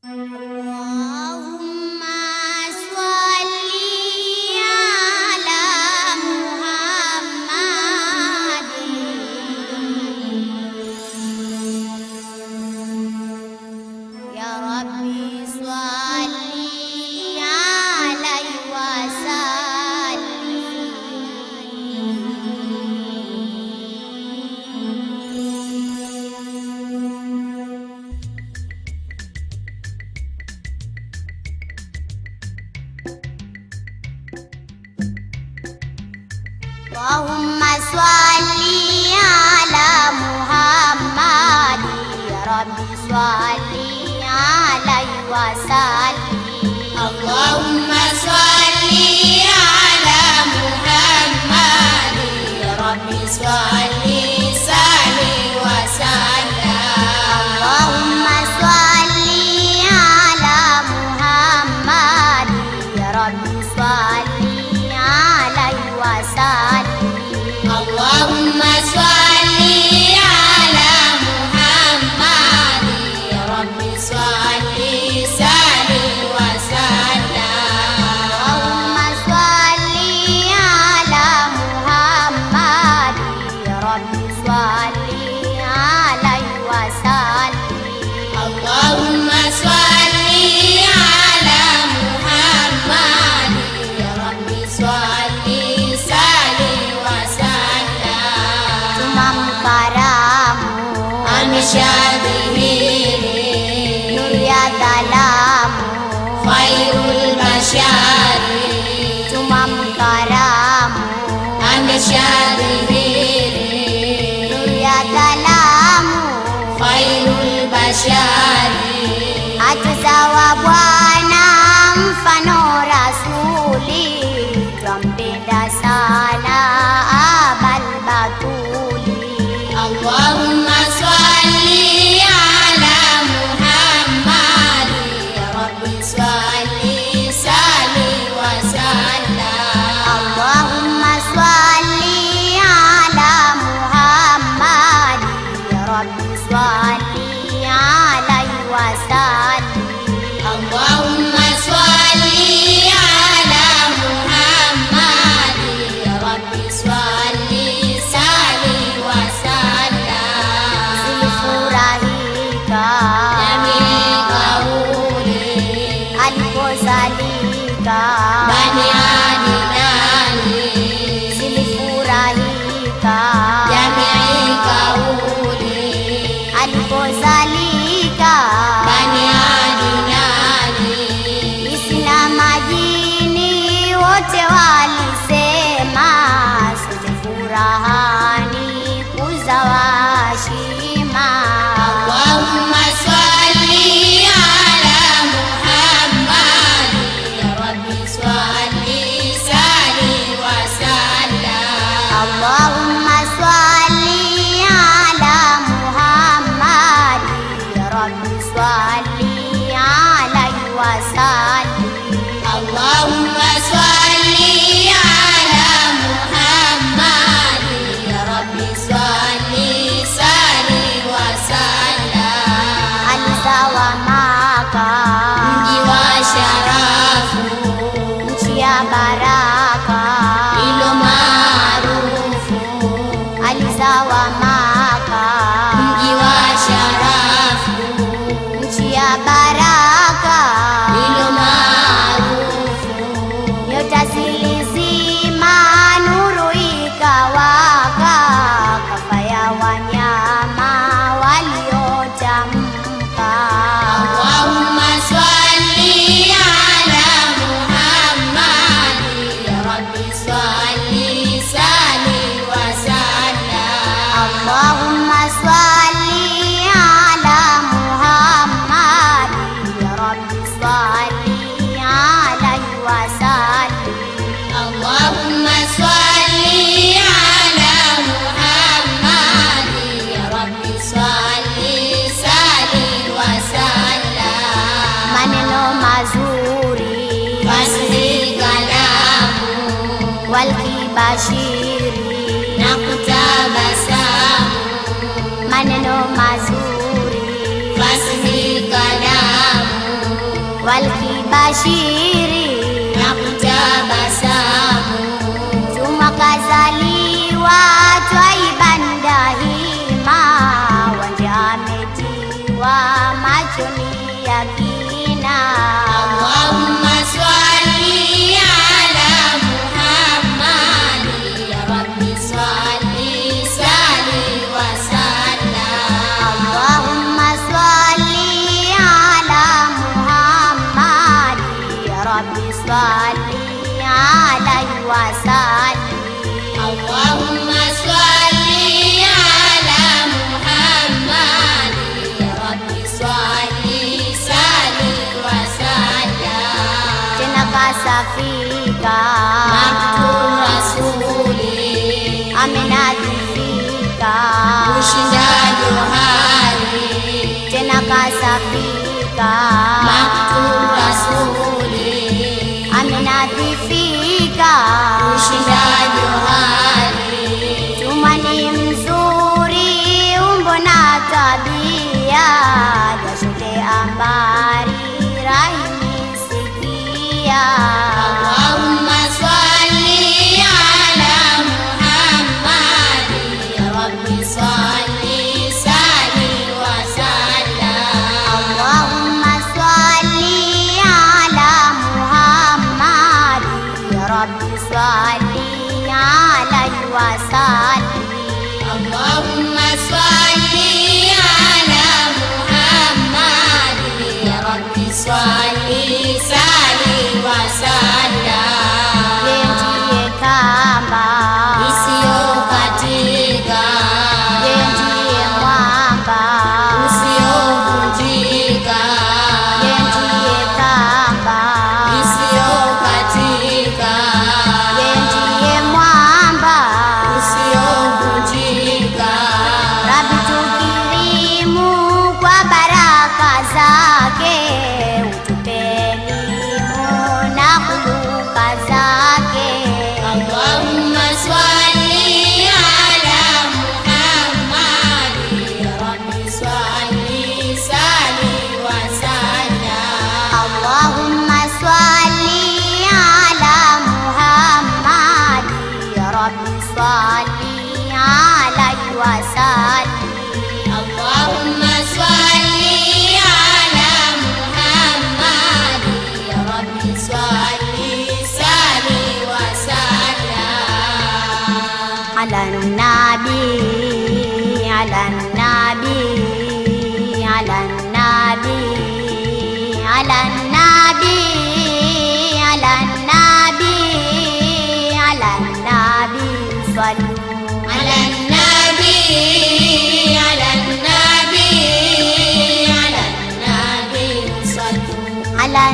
Allahumma salli ala Muhammad, ya Rabbi salli alaihi wa sallim. Allahumma salli ala Muhammad, ya Rabbi salli wa sallam. Allahumma salli ala Muhammad, ya Rabbi salli alaihi wa sallim. Allahumma salli ala Muhammad, ya Rabbi salli wa sallam. Allahumma salli ala Muhammad, ya Rabbi salli alaihi wa sallim. Allahumma salli ala Muhammad, ya Rabbi salli wa sallam. Tumamkaramu ameshadhihiri, nur ya dhalamu khairul bashari. tumamkaramu Ameshadhihiri, nur ya dhalamu khairul bashari. Hatuzawa Bwana mfano rasuli, twampenda sana Abal Batuli. Allahumma salli ala Muhammad, ya Rabbi salli wa sallam. Allahumma salli ala Muhammad, ya Rabbi salli alaihi wa sallim. Allahumma salli ala Muhammad, ya Rabbi salli wa sallam. Zilifurahika Jamii kauli alipozalika Bani Adinani, zilifurahika jamii kauli alipozalika Bani Adinani. Isna majini wote walisema, sote furahani kuzawa shima. Allahumma salli ala Muhammad, ya Rabbi salli wa sallam. Allahumma salli ala Muhammad, ya Rabbi salli alaihi wa sallim. Allahumma salli ala Muhammad, ya Rabbi salli wa sallam. Alizawa Maka, Mji wa sharafu, nchi ya baraka. ilo maarufu. Alizawa Maka, Mji wa sharafu, nchi ya baraka. ilo maarufu. Nyota zilizima, nuru ikawaka, kafa ya wanyama waliotamka. Allahumma salli ala Muhammad, ya Rabbi salli wa sallam. Allahumma salli ala Muhammad, ya Rabbi salli alaihi wa sallim. Allahumma salli ala Muhammad, ya Rabbi salli wa sallam. Maneno mazuri Fasli kalamu walkibashiri, na kutabasamu. maneno mazuri Fasli kalamu walkibashiri na kutabasamu. Juma kazaliwa twaiban dahima, wanja ametiwa machoni ya kina. Allahumma swalli ala Muhammadi, ya Rabbi swalli sali wa sallam. Allahumma salli ala Muhammadi, ya Rabbi salli alayhi wa sallim. Allahumma swalli ala Muhammadi, ya Rabbi swalli sali wa sallam. Tena kasafika Maktul Rasuli, amenadhifika kushinda johari. tena kasafika Maktul Rasuli, amenadhifika kushinda johari. Juma ni mzuri umbo na tabia, jasho ambari rahimi sikia. Allahumma swalli ala Muhammadi, ya Rabbi swalli sali wa sallam. Allahumma salli ala Muhammad, ya Rabbi salli alayhi wa sallim. Allahumma swalli ala Muhammadi, ya Rabbi swalli sali wa sallam. Ndiye kamba Isiyokatika, ndiye mwamba usiyovunjika, ndiye kamba isiyokatika, ndiye mwamba usiyovunjika. Rabbi tukirimu kwa baraka zake, utupe elimu na kuluka zake. Allahumma swalli ala Muhammadi, ya Rabbi swalli sali wa sallam. Allahumma salli ala Muhammad, ya Rabbi salli alayhi wa sallim. Allahumma swalli ala Muhammadi, ya Rabbi swalli sali wa sallam. Ala nabi, ala nabi, ala nabi, ala nabi, ala nabi, ala nabi, sallu Ala nabi, ala nabi, ala nabi sallu. ala